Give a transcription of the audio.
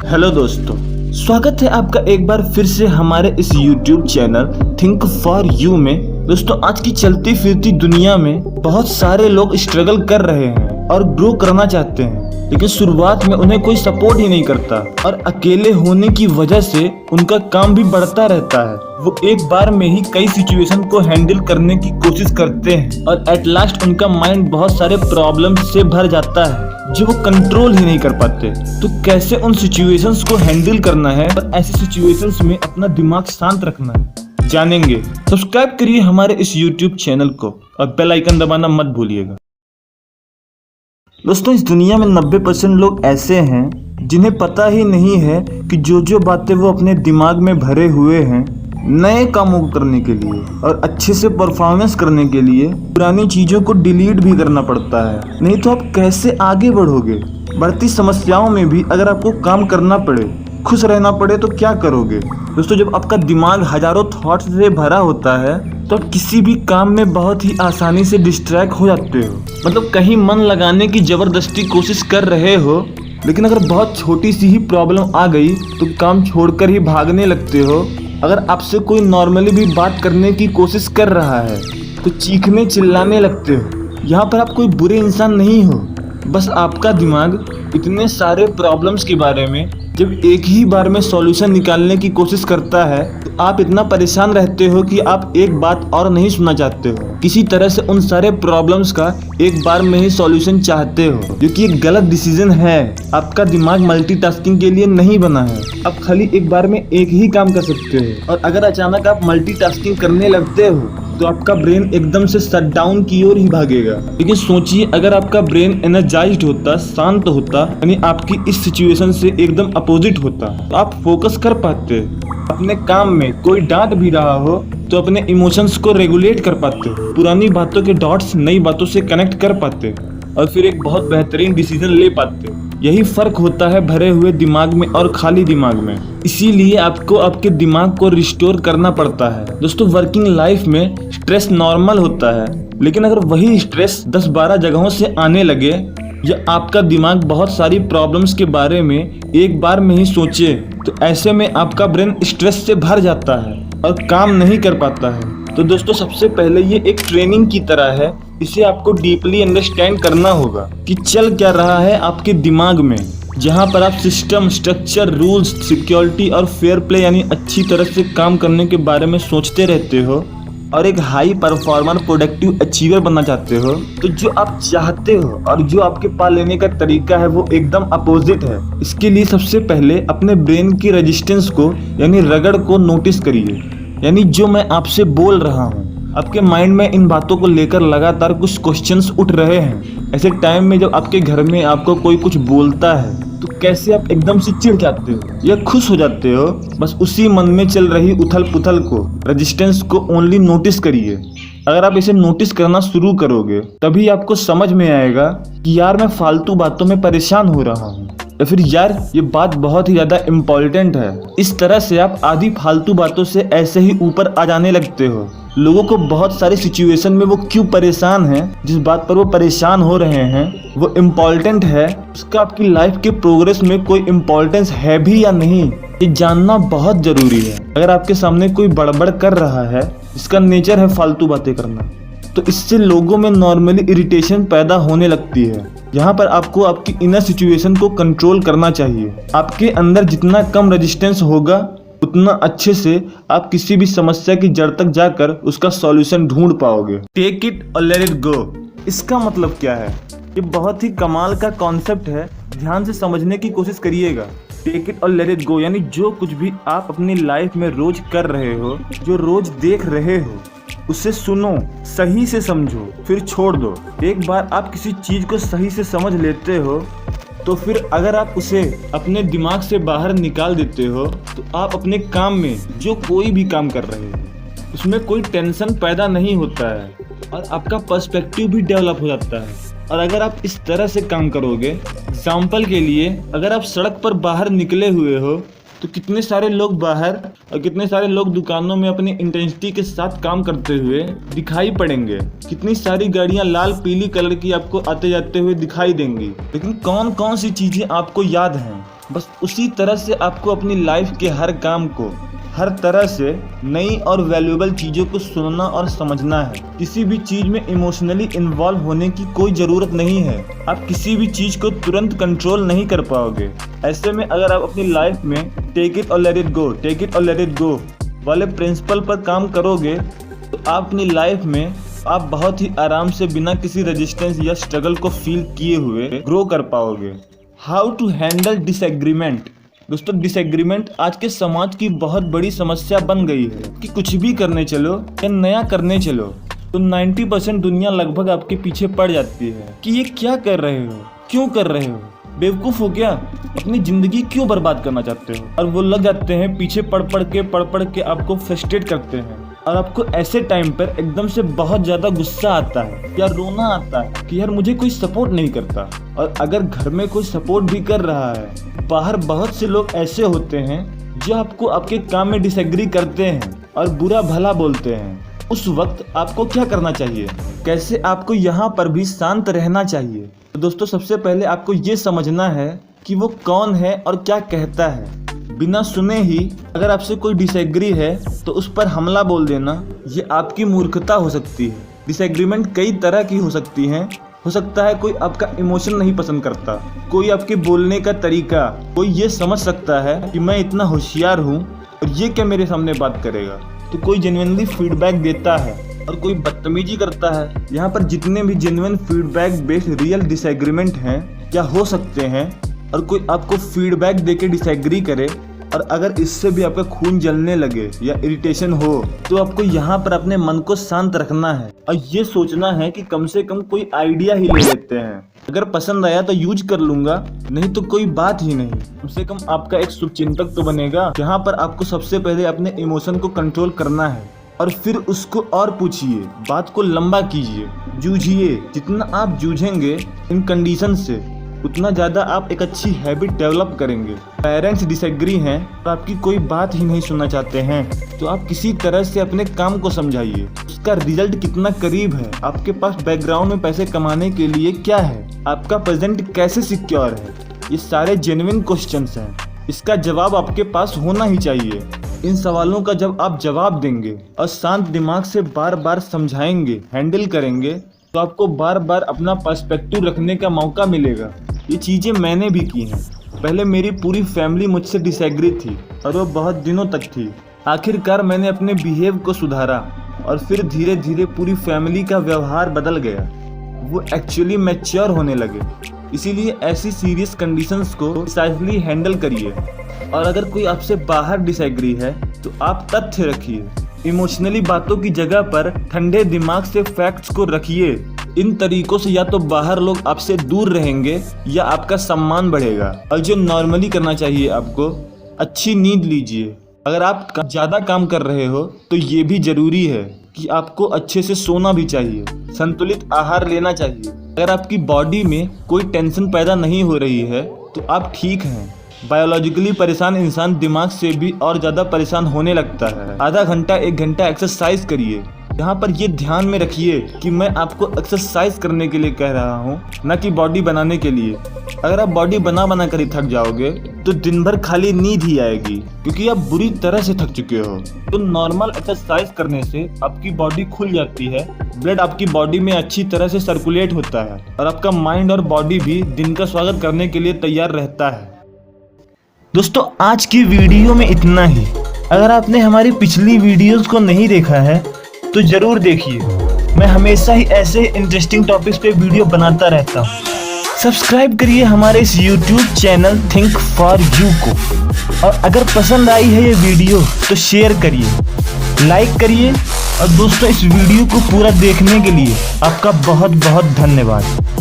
Hello दोस्तों, स्वागत है आपका एक बार फिर से हमारे इस YouTube channel think for you में। दोस्तों, आज की चलती फिरती दुनिया में बहुत सारे लोग स्ट्रगल कर रहे हैं और ग्रो करना चाहते हैं, लेकिन शुरुआत में उन्हें कोई सपोर्ट ही नहीं करता और अकेले होने की वजह से उनका काम भी बढ़ता रहता है। वो एक बार में ही कई सिचुएशन को हैंडल करने की कोशिश करते हैं और एट लास्ट उनका माइंड बहुत सारे प्रॉब्लम्स से भर जाता है जो वो कंट्रोल ही नहीं कर पाते। तो कैसे उन सिचुएशंस को हैंडल करना है और ऐसी सिचुएशंस में अपना दिमाग शांत रखना है, जानेंगे। सब्सक्राइब करिए हमारे इस YouTube चैनल को और बेल आइकन दबाना मत भूलिएगा। दोस्तों, इस दुनिया में 90% लोग ऐसे हैं जिन्हें पता ही नहीं है कि जो बातें वो अपने दिमाग में भरे हुए हैं नए कामों को करने के लिए और अच्छे से परफॉर्मेंस करने के लिए पुरानी चीज़ों को डिलीट भी करना पड़ता है। नहीं तो आप कैसे आगे बढ़ोगे? बढ़ती समस्याओं में भी अगर आपको काम करना पड़े, खुश रहना पड़े, तो क्या करोगे? दोस्तों, जब आपका दिमाग हजारों थॉट्स से भरा होता है तो आप किसी भी काम में बहुत ही आसानी से डिस्ट्रैक्ट हो जाते हो। मतलब कहीं मन लगाने की जबरदस्ती कोशिश कर रहे हो, लेकिन अगर बहुत छोटी सी ही प्रॉब्लम आ गई तो काम छोड़कर ही भागने लगते हो। अगर आपसे कोई नॉर्मली भी बात करने की कोशिश कर रहा है तो चीखने चिल्लाने लगते हो। यहाँ पर आप कोई बुरे इंसान नहीं हो, बस आपका दिमाग इतने सारे प्रॉब्लम्स के बारे में जब एक ही बार में सॉल्यूशन निकालने की कोशिश करता है तो आप इतना परेशान रहते हो कि आप एक बात और नहीं सुनना चाहते हो। किसी तरह से उन सारे प्रॉब्लम्स का एक बार में ही सॉल्यूशन चाहते हो, जो कि एक गलत डिसीजन है। आपका दिमाग मल्टीटास्किंग के लिए नहीं बना है। आप खाली एक बार में एक ही काम कर सकते हो और अगर अचानक आप मल्टीटास्किंग करने लगते हो तो आपका ब्रेन एकदम से शट डाउन की ओर ही भागेगा। लेकिन सोचिए, अगर आपका ब्रेन एनर्जाइज्ड होता, शांत होता, यानी आपकी इस सिचुएशन से एकदम अपोजिट होता, तो आप फोकस कर पाते अपने काम में। कोई डांट भी रहा हो तो अपने इमोशंस को रेगुलेट कर पाते, पुरानी बातों के डॉट्स नई बातों से कनेक्ट कर पाते और फिर एक बहुत बेहतरीन डिसीजन ले पाते। यही फर्क होता है भरे हुए दिमाग में और खाली दिमाग में। इसीलिए आपको आपके दिमाग को रिस्टोर करना पड़ता है। दोस्तों, वर्किंग लाइफ में स्ट्रेस नॉर्मल होता है, लेकिन अगर वही स्ट्रेस 10-12 जगहों से आने लगे या आपका दिमाग बहुत सारी प्रॉब्लम्स के बारे में एक बार में ही सोचे, तो ऐसे में आपका ब्रेन स्ट्रेस से भर जाता है और काम नहीं कर पाता है। तो दोस्तों, सबसे पहले ये एक ट्रेनिंग की तरह है। इसे आपको डीपली अंडरस्टैंड करना होगा कि चल क्या रहा है आपके दिमाग में, जहाँ पर आप सिस्टम, स्ट्रक्चर, रूल्स, सिक्योरिटी और फेयर प्ले यानी अच्छी तरह से काम करने के बारे में सोचते रहते हो और एक हाई परफॉर्मर, प्रोडक्टिव अचीवर बनना चाहते हो। तो जो आप चाहते हो और जो आपके पास लेने का तरीका है वो एकदम अपोजिट है। इसके लिए सबसे पहले अपने ब्रेन की रेजिस्टेंस को यानी रगड़ को नोटिस करिए। यानी जो मैं आपसे बोल रहा हूँ, आपके माइंड में इन बातों को लेकर लगातार कुछ क्वेश्चंस उठ रहे हैं। ऐसे टाइम में जब आपके घर में आपको कोई कुछ बोलता है तो कैसे आप एकदम से चिढ़ जाते हो या खुश हो जाते हो, बस उसी मन में चल रही उथल पुथल को, रेजिस्टेंस को ओनली नोटिस करिए। अगर आप इसे नोटिस करना शुरू करोगे तभी आपको समझ में आएगा कि यार मैं फालतू बातों में परेशान हो रहा हूँ, या फिर यार ये बात बहुत ही ज़्यादा इम्पोर्टेंट है। इस तरह से आप आधी फालतू बातों से ऐसे ही ऊपर आ जाने लगते हो। लोगों को बहुत सारी सिचुएशन में वो क्यों परेशान हैं, जिस बात पर वो परेशान हो रहे हैं वो इम्पोर्टेंट है, उसका आपकी लाइफ के प्रोग्रेस में कोई इम्पोर्टेंस है भी या नहीं, ये जानना बहुत ज़रूरी है। अगर आपके सामने कोई बड़बड़ कर रहा है, इसका नेचर है फालतू बातें करना, तो इससे लोगों में नॉर्मली इरिटेशन पैदा होने लगती है। यहाँ पर आपको आपकी इनर सिचुएशन को कंट्रोल करना चाहिए। आपके अंदर जितना कम रेजिस्टेंस होगा उतना अच्छे से आप किसी भी समस्या की जड़ तक जाकर उसका सॉल्यूशन ढूंढ पाओगे। टेक इट और लेट इट गो, इसका मतलब क्या है? ये बहुत ही कमाल का कॉन्सेप्ट है, ध्यान से समझने की कोशिश करिएगा। टेक इट और लेट इट गो यानी जो कुछ भी आप अपनी लाइफ में रोज कर रहे हो, जो रोज देख रहे हो, उसे सुनो, सही से समझो, फिर छोड़ दो। एक बार आप किसी चीज को सही से समझ लेते हो तो फिर अगर आप उसे अपने दिमाग से बाहर निकाल देते हो तो आप अपने काम में जो कोई भी काम कर रहे हो उसमें कोई टेंशन पैदा नहीं होता है और आपका पर्सपेक्टिव भी डेवलप हो जाता है। और अगर आप इस तरह से काम करोगे, एग्जाम्पल के लिए अगर आप सड़क पर बाहर निकले हुए हो तो कितने सारे लोग बाहर और कितने सारे लोग दुकानों में अपनी इंटेंसिटी के साथ काम करते हुए दिखाई पड़ेंगे। कितनी सारी गाड़ियां लाल पीली कलर की आपको आते जाते हुए दिखाई देंगी, लेकिन कौन कौन सी चीजें आपको याद हैं? बस उसी तरह से आपको अपनी लाइफ के हर काम को हर तरह से नई और वैल्यूएबल चीज़ों को सुनना और समझना है। किसी भी चीज़ में इमोशनली इन्वॉल्व होने की कोई ज़रूरत नहीं है। आप किसी भी चीज़ को तुरंत कंट्रोल नहीं कर पाओगे। ऐसे में अगर आप अपनी लाइफ में टेक इट और let it go, take it और लेट इट गो वाले प्रिंसिपल पर काम करोगे तो आप अपनी लाइफ में आप बहुत ही आराम से बिना किसी रेजिस्टेंस या स्ट्रगल को फील किए हुए ग्रो कर पाओगे। How to handle disagreement. दोस्तों, डिसएग्रीमेंट आज के समाज की बहुत बड़ी समस्या बन गई है कि कुछ भी करने चलो या नया करने चलो तो 90% दुनिया लगभग आपके पीछे पड़ जाती है कि ये क्या कर रहे हो, क्यों कर रहे हो, बेवकूफ़ हो क्या, अपनी ज़िंदगी क्यों बर्बाद करना चाहते हो। और वो लग जाते हैं पीछे पढ़ पढ़ के आपको फ्रस्ट्रेट करते हैं। और आपको ऐसे टाइम पर एकदम से बहुत ज़्यादा गुस्सा आता है या रोना आता है कि यार मुझे कोई सपोर्ट नहीं करता। और अगर घर में कोई सपोर्ट भी कर रहा है, बाहर बहुत से लोग ऐसे होते हैं जो आपको आपके काम में डिसएग्री करते हैं और बुरा भला बोलते हैं। उस वक्त आपको क्या करना चाहिए, कैसे आपको यहाँ पर भी शांत रहना चाहिए? तो दोस्तों, सबसे पहले आपको ये समझना है कि वो कौन है और क्या कहता है। बिना सुने ही अगर आपसे कोई डिसएग्री है तो उस पर हमला बोल देना ये आपकी मूर्खता हो सकती है। डिसएग्रीमेंट कई तरह की हो सकती हैं। हो सकता है कोई आपका इमोशन नहीं पसंद करता, कोई आपके बोलने का तरीका, कोई ये समझ सकता है कि मैं इतना होशियार हूँ और ये क्या मेरे सामने बात करेगा, तो कोई जेन्युइनली फीडबैक देता है और कोई बदतमीजी करता है। यहाँ पर जितने भी genuine feedback based real disagreement हैं क्या हो सकते हैं, और कोई आपको फीडबैक देके डिसएग्री करे और अगर इससे भी आपका खून जलने लगे या इरिटेशन हो तो आपको यहाँ पर अपने मन को शांत रखना है और ये सोचना है कि कम से कम कोई आइडिया ही ले लेते हैं। अगर पसंद आया तो यूज कर लूंगा, नहीं तो कोई बात ही नहीं। कम से कम आपका एक शुभचिंतक तो बनेगा। यहाँ पर आपको सबसे पहले अपने इमोशन को कंट्रोल करना है और फिर उसको और पूछिए, बात को लंबा कीजिए, जूझिए। जितना आप जूझेंगे इन कंडीशन से उतना ज़्यादा आप एक अच्छी हैबिट डेवलप करेंगे। पेरेंट्स डिसएग्री हैं और आपकी कोई बात ही नहीं सुनना चाहते हैं तो आप किसी तरह से अपने काम को समझाइए। उसका रिजल्ट कितना करीब है, आपके पास बैकग्राउंड में पैसे कमाने के लिए क्या है, आपका प्रेजेंट कैसे सिक्योर है, ये सारे जेन्युइन क्वेश्चंस हैं। इसका जवाब आपके पास होना ही चाहिए। इन सवालों का जब आप जवाब देंगे और शांत दिमाग से बार बार समझाएंगे, हैंडल करेंगे तो आपको बार बार अपना पर्सपेक्टिव रखने का मौका मिलेगा। ये चीज़ें मैंने भी की हैं। पहले मेरी पूरी फैमिली मुझसे डिसएग्री थी और वो बहुत दिनों तक थी। आखिरकार मैंने अपने बिहेव को सुधारा और फिर धीरे धीरे पूरी फैमिली का व्यवहार बदल गया। वो एक्चुअली मैच्योर होने लगे। इसीलिए ऐसी सीरियस कंडीशंस को डिसाइडली हैंडल करिए। और अगर कोई आपसे बाहर डिसएग्री है तो आप तथ्य रखिए। इमोशनली बातों की जगह पर ठंडे दिमाग से फैक्ट्स को रखिए। इन तरीकों से या तो बाहर लोग आपसे दूर रहेंगे या आपका सम्मान बढ़ेगा। और जो नॉर्मली करना चाहिए आपको, अच्छी नींद लीजिए। अगर आप ज़्यादा काम कर रहे हो तो ये भी ज़रूरी है कि आपको अच्छे से सोना भी चाहिए, संतुलित आहार लेना चाहिए। अगर आपकी बॉडी में कोई टेंशन पैदा नहीं हो रही है तो आप ठीक हैं। बायोलॉजिकली परेशान इंसान दिमाग से भी और ज़्यादा परेशान होने लगता है। आधा घंटा 1 घंटा एक्सरसाइज करिए। यहाँ पर ये ध्यान में रखिए कि मैं आपको एक्सरसाइज करने के लिए कह रहा हूँ, न कि बॉडी बनाने के लिए। अगर आप बॉडी बना कर ही थक जाओगे तो दिन भर खाली नींद ही आएगी क्योंकि आप बुरी तरह से थक चुके हो। तो नॉर्मल एक्सरसाइज करने से आपकी बॉडी खुल जाती है, ब्लड आपकी बॉडी में अच्छी तरह से सर्कुलेट होता है और आपका माइंड और बॉडी भी दिन का स्वागत करने के लिए तैयार रहता है। दोस्तों, आज की वीडियो में इतना ही। अगर आपने हमारी पिछली वीडियोस को नहीं देखा है तो जरूर देखिए। मैं हमेशा ही ऐसे इंटरेस्टिंग टॉपिक्स पे वीडियो बनाता रहता हूँ। सब्सक्राइब करिए हमारे इस YouTube channel think for you को। और अगर पसंद आई है ये वीडियो तो शेयर करिए, लाइक करिए। और दोस्तों, इस वीडियो को पूरा देखने के लिए आपका बहुत बहुत धन्यवाद।